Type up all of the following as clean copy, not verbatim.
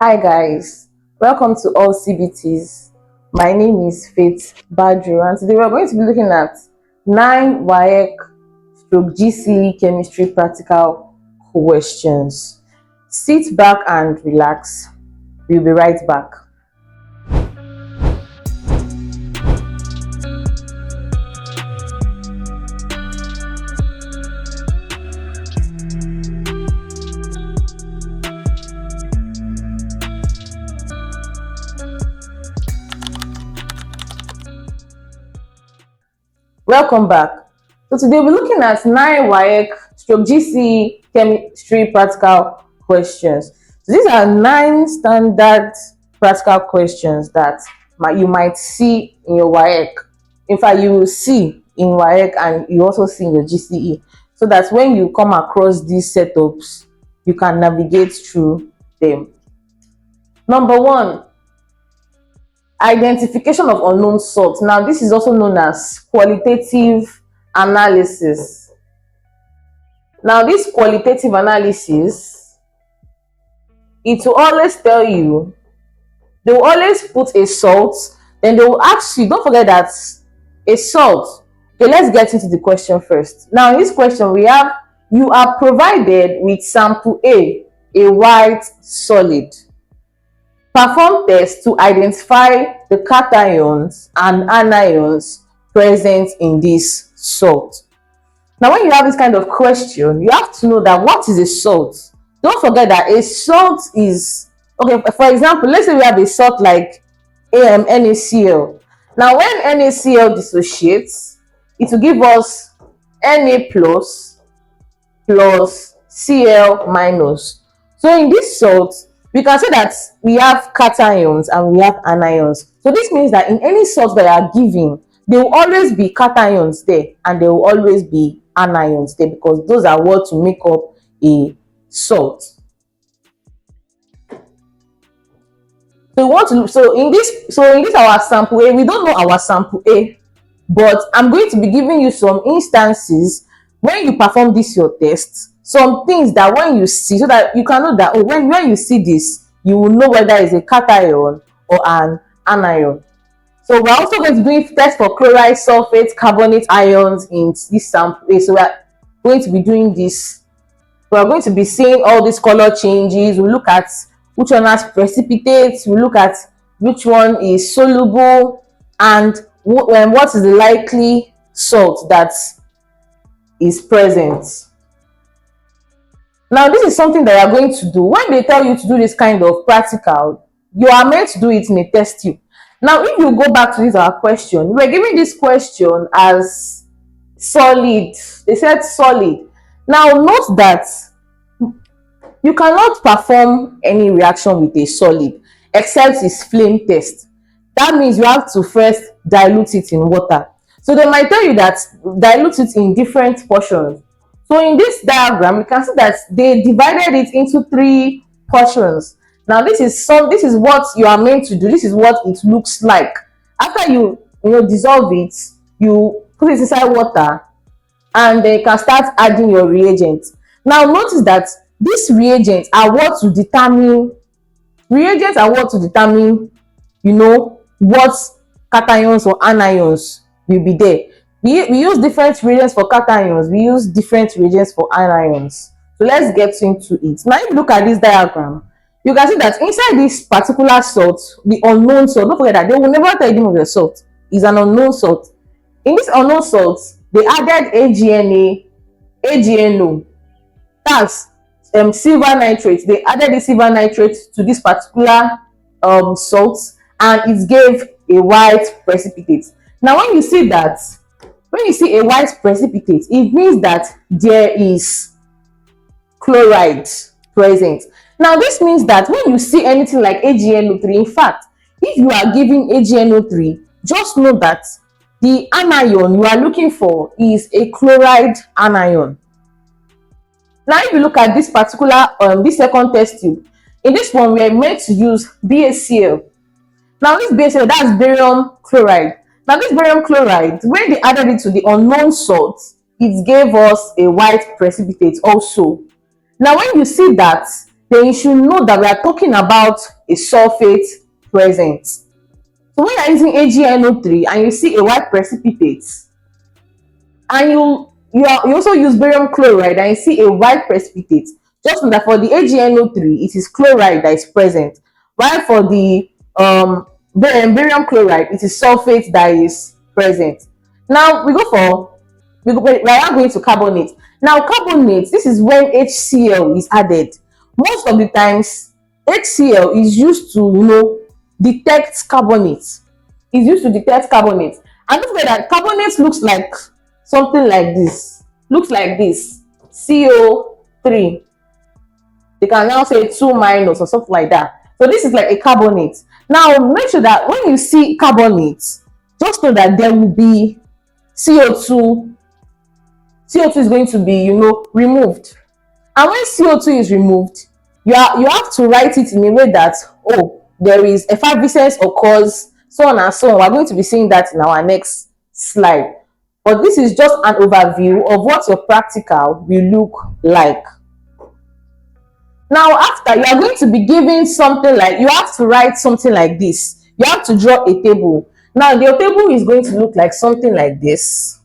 Hi guys, welcome to all CBTs. My name is Faith Badru and today we're going to be looking at 9 WAEC GCE chemistry practical questions. Sit back and relax. We'll be right back. Welcome back. So today we're looking at 9 WAEC GCE chemistry practical questions. So these are 9 standard practical questions that you might see in your WAEC. In fact, you will see in WAEC and you also see in your GCE. So that when you come across these setups, you can navigate through them. Number 1, identification of unknown salts. Now, this is also known as qualitative analysis. Now, this qualitative analysis, it will always tell you, they will always put a salt, then they will ask you, don't forget that a salt. Okay, let's get into the question first. Now, in this question, we have, you are provided with sample A white solid. Perform tests to identify the cations and anions present in this salt. Now, when you have this kind of question, you have to know that what is a salt. Don't forget that a salt is, okay, for example, let's say we have a salt like NaCl. Now, when NaCl dissociates, it will give us Na plus Cl minus. So in this salt, we can say that we have cations and we have anions. So this means that in any salt that you are giving, there will always be cations there and there will always be anions there, because those are what to make up a salt. So in this our sample A, we don't know our sample A, but I'm going to be giving you some instances when you perform this your test, some things that when you see, so that you can know that, oh, when you see this, you will know whether it's a cation or an anion. So we're also going to do tests for chloride, sulfate, carbonate ions in this sample A. So we're going to be doing this. We're going to be seeing all these color changes. We'll look at which one has precipitates, we'll look at which one is soluble, and what is the likely salt that is present. Now, this is something that you are going to do. When they tell you to do this kind of practical, you are meant to do it in a test tube. Now, if you go back to this our question, we were giving this question as solid. They said solid. Now, note that you cannot perform any reaction with a solid except it's flame test. That means you have to first dilute it in water. So they might tell you that dilute it in different portions. So in this diagram, you can see that they divided it into 3 portions. Now, this is what you are meant to do. This is what it looks like. After you dissolve it, you put it inside water, and then you can start adding your reagents. Now, notice that these reagents are what to determine what cations or anions will be there. We use different reagents for cations, we use different reagents for anions. So let's get into it. Now, if you look at this diagram, you can see that inside this particular salt, the unknown salt, don't forget that they will never tell you the name of the salt. It's an unknown salt. In this unknown salt, they added AgNO. That's silver nitrate. They added the silver nitrate to this particular salt, and it gave a white precipitate. Now, when you see a white precipitate, it means that there is chloride present. Now, this means that when you see anything like AgNO3, in fact, if you are giving AgNO3, just know that the anion you are looking for is a chloride anion. Now, if you look at this particular this second test tube, in this one we are meant to use BaCl. Now, this BaCl, that's barium chloride. Now, this barium chloride, when they added it to the unknown salt, it gave us a white precipitate also. Now, when you see that, then you should know that we are talking about a sulfate present. So when you're using AgNO3 and you see a white precipitate, and you also use barium chloride and you see a white precipitate, just know that for the AgNO3 it is chloride that is present, while for the barium chloride it is sulfate that is present. Now we are now going to carbonate. Now carbonate, this is when HCl is added. Most of the times HCl is used to detect carbonate. Is used to detect carbonate. And don't forget that carbonate looks like something like this. Looks like this. CO3. They can now say 2 minus or something like that. So this is like a carbonate. Now make sure that when you see carbonate, just know that there will be CO2. CO2 is going to be, removed. And when CO2 is removed, you have to write it in a way that, there is effervescence occurs, so on and so on. We're going to be seeing that in our next slide. But this is just an overview of what your practical will look like. Now, after, you are going to be given something like, you have to write something like this. You have to draw a table. Now, the table is going to look like something like this.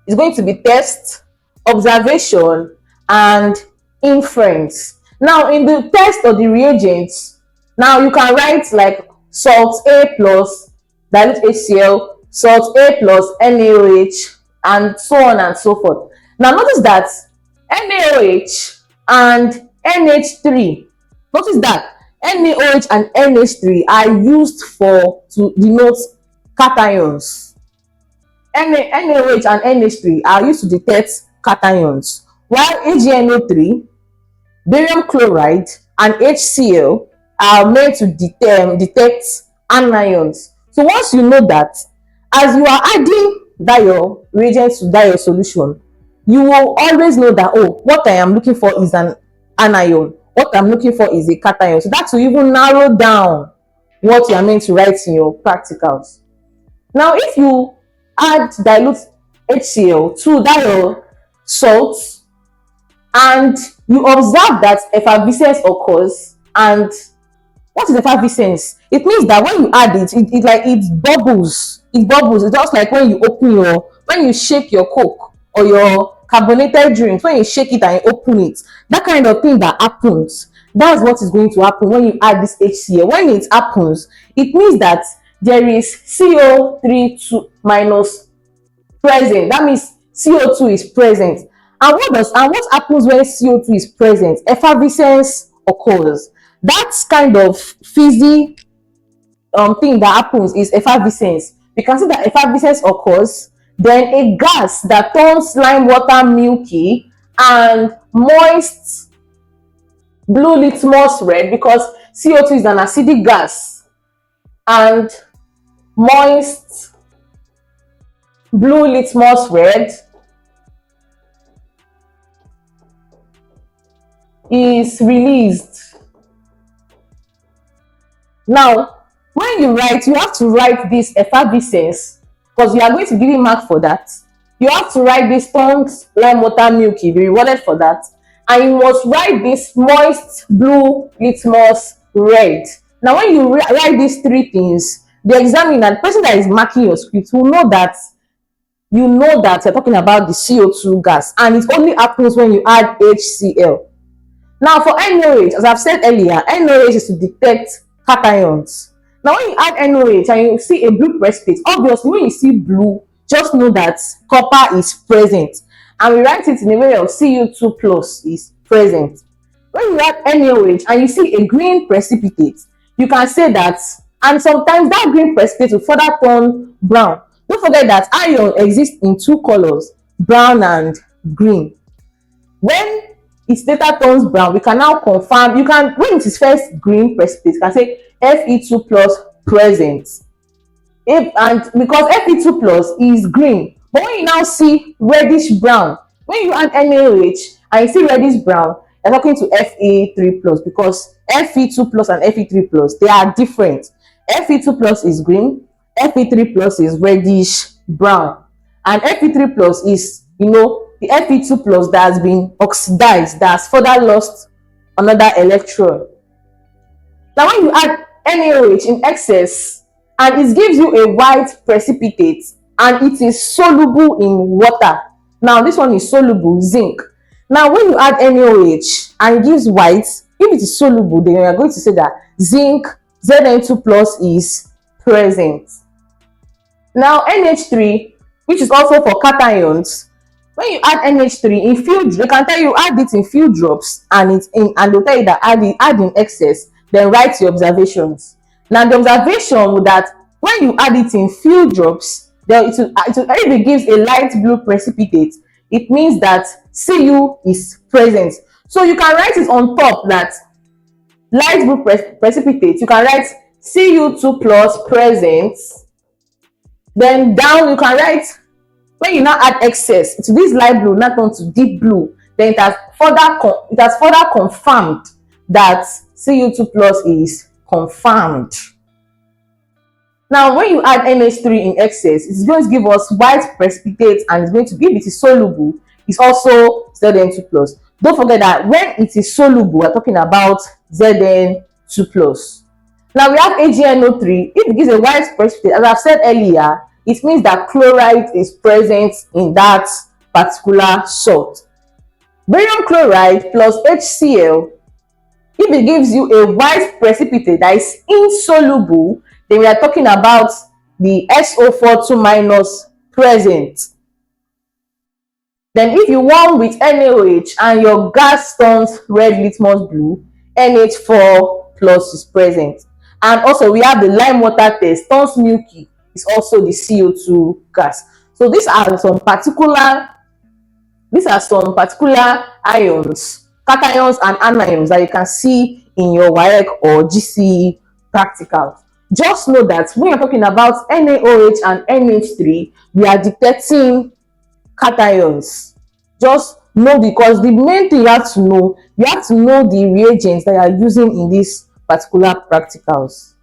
It's going to be test, observation, and inference. Now, in the test or the reagents, now you can write like salt A plus dilute HCl, salt A plus NaOH, and so on and so forth. Now, notice that NaOH and NH3, notice that NaOH and NH3 are used to denote cations. NaOH and NH3 are used to detect cations, while AgNO3, barium chloride, and HCl are meant to detect anions. So once you know that, as you are adding that your reagents to that your solution, you will always know that, what I am looking for is an anion, what I'm looking for is a cation. So that will even narrow down what you are meant to write in your practicals. Now, if you add dilute HCl to that your salt and you observe that effervescence occurs, and what is effervescence? It means that when you add it bubbles. It bubbles. It's just like when you shake your Coke or your carbonated drinks, when you shake it and you open it, that kind of thing that happens. That's what is going to happen when you add this HCl. When it happens, it means that there is CO3 minus present. That means CO2 is present. And what happens when CO2 is present? Effervescence occurs. That kind of thing that happens is effervescence. We can see that effervescence occurs, then a gas that turns lime water milky and moist blue litmus red, because CO2 is an acidic gas, and moist blue litmus red is released. Now, when you have to write this effervescence, because you are going to give a mark for that. You have to write this turns lime water milky, be rewarded for that. And you must write this moist blue litmus red. Now, when you write these three things, the examiner, the person that is marking your script, will know that you're talking about the CO2 gas, and it only happens when you add HCl. Now, for NaOH, as I've said earlier, NaOH is to detect cations. Now, when you add NaOH and you see a blue precipitate, obviously when you see blue, just know that copper is present. And we write it in a way of Cu2 plus is present. When you add NaOH and you see a green precipitate, you can say that, and sometimes that green precipitate will further turn brown. Don't forget that iron exists in two colors, brown and green. When it later turns brown, we can now confirm, when it is first green precipitate, you can say Fe2 plus present. And because Fe2 plus is green, but when you now see reddish brown, when you add NaOH and you see reddish brown, you're talking to Fe3 plus, because Fe2 plus and Fe3 plus, they are different. Fe2 plus is green, Fe3 plus is reddish brown, and Fe3 plus is, the Fe2 plus that has been oxidized, that has further lost another electron. Now when you add NaOH in excess and it gives you a white precipitate and it is soluble in water. Now this one is soluble, zinc. Now when you add NaOH and it gives white, if it is soluble, then you are going to say that zinc Zn2 plus is present. Now NH3, which is also for cations, when you add NH3 in few, they can tell you add it in few drops and it's in, and they'll tell you that add in excess, then write your observations. Now the observation would that when you add it in few drops, then if it gives a light blue precipitate, it means that Cu is present. So you can write it on top that light blue precipitate, you can write Cu2 plus present. Then down you can write, when you now add excess to this light blue, not on to deep blue, then it has further confirmed that Cu2 plus is confirmed. Now when you add NH3 in excess, it's going to give us white precipitate and it's going to, if it is soluble, it's also Zn2 plus. Don't forget that when it is soluble, we're talking about Zn2 plus. Now we have AgNO3. If it gives a white precipitate, as I've said earlier, it means that chloride is present in that particular salt. Barium chloride plus HCl, if it gives you a white precipitate that is insoluble, then we are talking about the SO42 minus present. Then if you warm with NaOH and your gas turns red litmus blue, NH4 plus is present. And also we have the lime water test, turns milky, is also the CO2 gas. So these are some particular ions, cations and anions that you can see in your WAEC or GCE practical. Just know that when you're talking about NaOH and NH3, we are detecting cations. Just know, because the main thing you have to know the reagents that you are using in these particular practicals.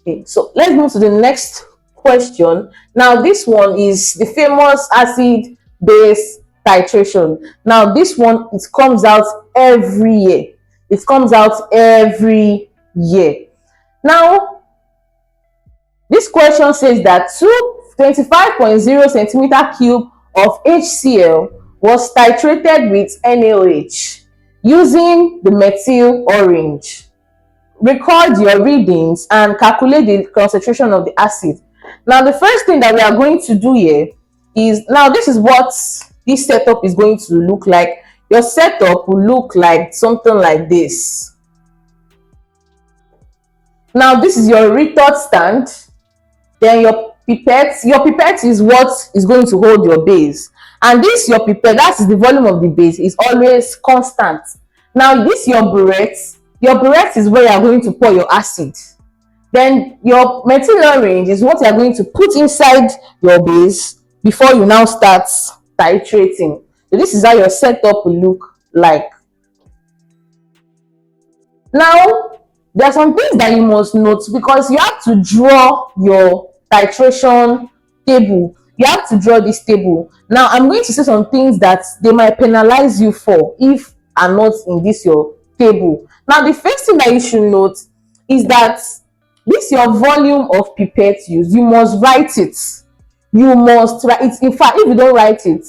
Okay, so let's move to the next question. Now this one is the famous acid base titration. Now this one, it comes out every year. It comes out every year. Now this question says that 25.0 centimeter cube of HCl was titrated with NaOH using the methyl orange. Record your readings and calculate the concentration of the acid. Now the first thing that we are going to do here is, now this is what this setup is going to look like. Your setup will look like something like this. Now this is your retort stand, then your pipette is what is going to hold your base, and this your pipette, that is the volume of the base, is always constant. Now this your burette is where you are going to pour your acid. Then your methyl orange is what you are going to put inside your base before you now start titrating. So this is how your setup will look like. Now there are some things that you must note, because you have to draw your titration table. You have to draw this table. Now I'm going to say some things that they might penalize you for if are not in this your table. Now the first thing that you should note is that this your volume of pipette use, you must write it. You must write it. In fact, if you don't write it,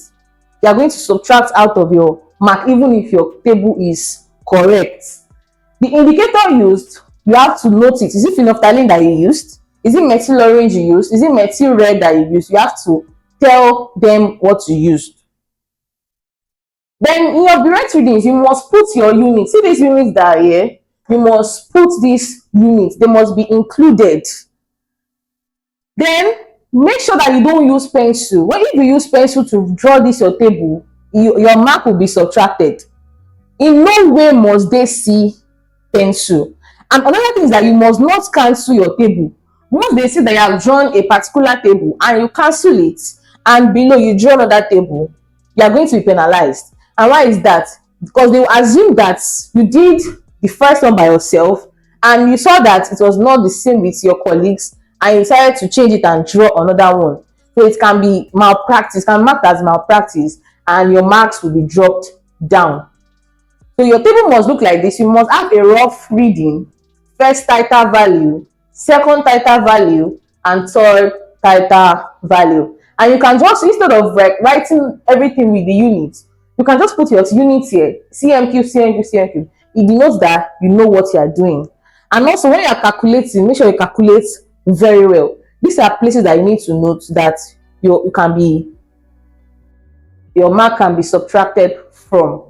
you are going to subtract out of your mark even if your table is correct. The indicator used, you have to note it. Is it phenolphthalein that you used? Is it methyl orange you used? Is it methyl red that you used? You have to tell them what you used. Then in your burette readings, you must put your units. See these units that are here? You must put these units. They must be included. Then make sure that you don't use pencil. If you use pencil to draw this your table, your mark will be subtracted. In no way must they see pencil. And another thing is that you must not cancel your table. Once they see that you have drawn a particular table and you cancel it, and below you draw another table, you are going to be penalized. And why is that? Because they will assume that you did the first one by yourself and you saw that it was not the same with your colleagues, and you decided to change it and draw another one. So it can be malpractice, can mark as malpractice, and your marks will be dropped down. So your table must look like this. You must have a rough reading, first title value, second title value, and third title value. And you can just, instead of writing everything with the units, you can just put your units here, CMQ, CMQ, CMQ. It denotes that you know what you are doing. And also, when you are calculating, make sure you calculate very well. These are places that you need to note that you can be, your mark can be subtracted from.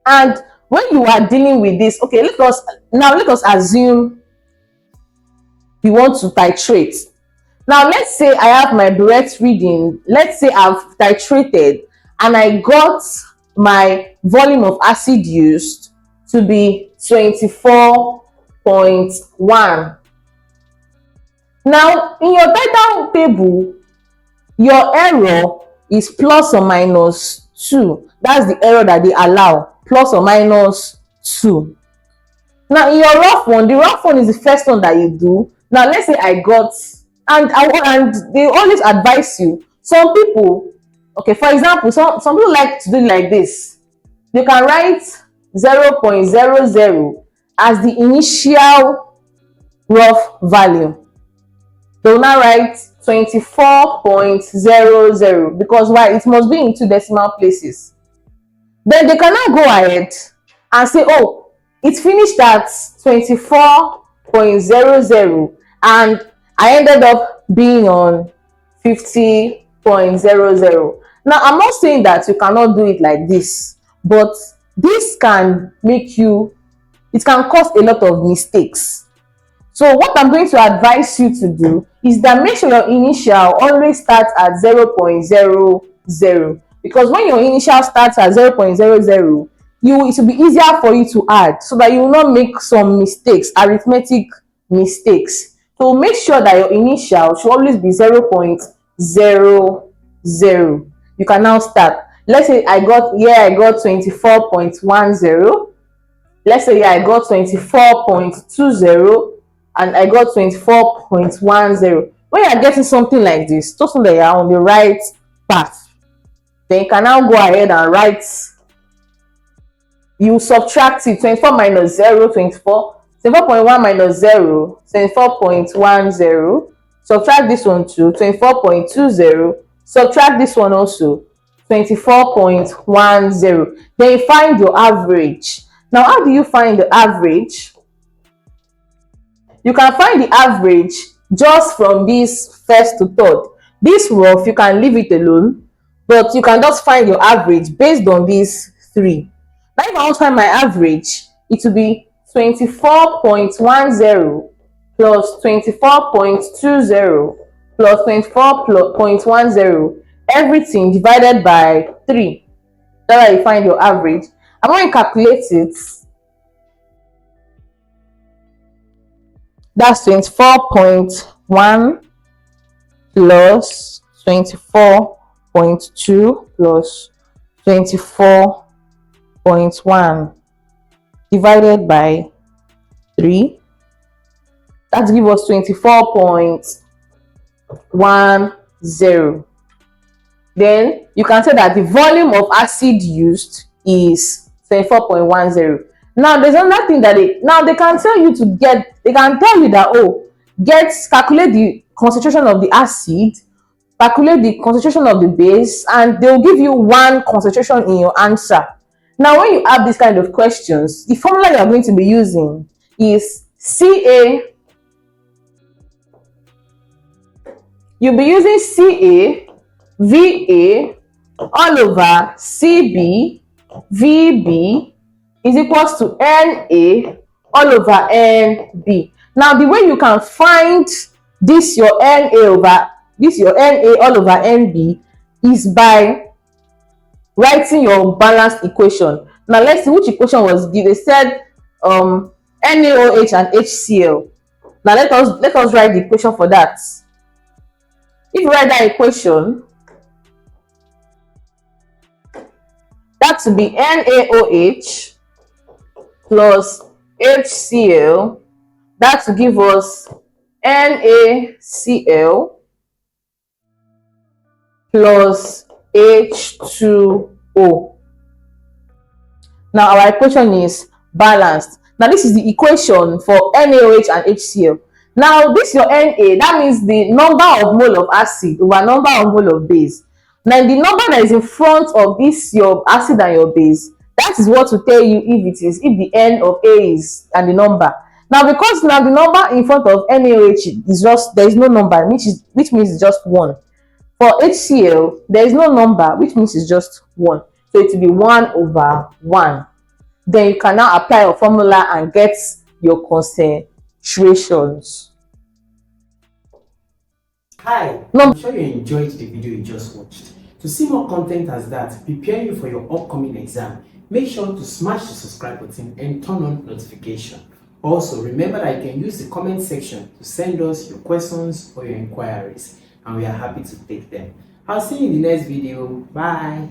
And when you are dealing with this, okay, let us assume we want to titrate. Now let's say I have my direct reading, let's say I've titrated and I got my volume of acid used to be 24.1. Now in your title table, your error is plus or minus 2. That's the error that they allow, plus or minus 2. Now in your rough one, the rough one is the first one that you do. Now let's say I got, and they always advise you, some people, okay, for example, some people like to do it like this. You can write 0.00 as the initial rough value. They will now write 24.00 because why? It must be in 2 decimal places. Then they can now go ahead and say, oh, it finished at 24.00 and I ended up being on 50.00. Now, I'm not saying that you cannot do it like this, but this can make you, it can cause a lot of mistakes. So what I'm going to advise you to do is that make sure your initial always starts at 0.00, because when your initial starts at 0.00, it will be easier for you to add so that you will not make some mistakes, arithmetic mistakes. So make sure that your initial should always be 0.00. You can now start. Let's say I got 24.10. Let's say I got 24.20 and I got 24.10. When you are getting something like this, just know that you are on the right path. Then you can now go ahead and write, you subtract it, 24 minus 0, 24, 24.1 minus 0, 24.10, subtract this one to 24.20, subtract this one also, 24.10. Then you find your average. Now, how do you find the average? You can find the average just from this first to third. This rough, you can leave it alone, but you can just find your average based on these 3. Now, if I want to find my average, it will be 24.10 plus 24.20 plus 24.10, everything divided by 3. That's how you find your average. And when you calculate it, that's 24.1 plus 24.2 plus 24.1 divided by 3. That gives us 24.10. Then you can say that the volume of acid used is 24.10. Now there's another thing that they can tell you they can tell you that, oh, calculate the concentration of the acid, calculate the concentration of the base, and they'll give you one concentration in your answer. Now when you have these kind of questions, the formula you are going to be using is Ca. You'll be using Ca Va all over Cb Vb is equals to Na all over Nb. Now the way you can find this your Na all over Nb is by writing your balanced equation. Now let's see which equation was given. They said NaOH and HCl. Now let us write the equation for that. If you write that equation, that will be NaOH plus HCl. That will give us NaCl plus H2O. Now our equation is balanced. Now this is the equation for NaOH and HCl. Now this your Na, that means the number of mole of acid over number of mole of base. Now the number that is in front of this your acid and your base, that is what will tell you if the N of A is and the number. Now because now the number in front of NaOH is just, there is no number, which means it's just 1. For HCl, there is no number, which means it's just 1. So it will be 1/1. Then you can now apply your formula and get your concentrations. Hi, I'm sure you enjoyed the video you just watched. To see more content as that, preparing you for your upcoming exam, make sure to smash the subscribe button and turn on notification. Also, remember that you can use the comment section to send us your questions or your inquiries, and we are happy to take them. I'll see you in the next video. Bye.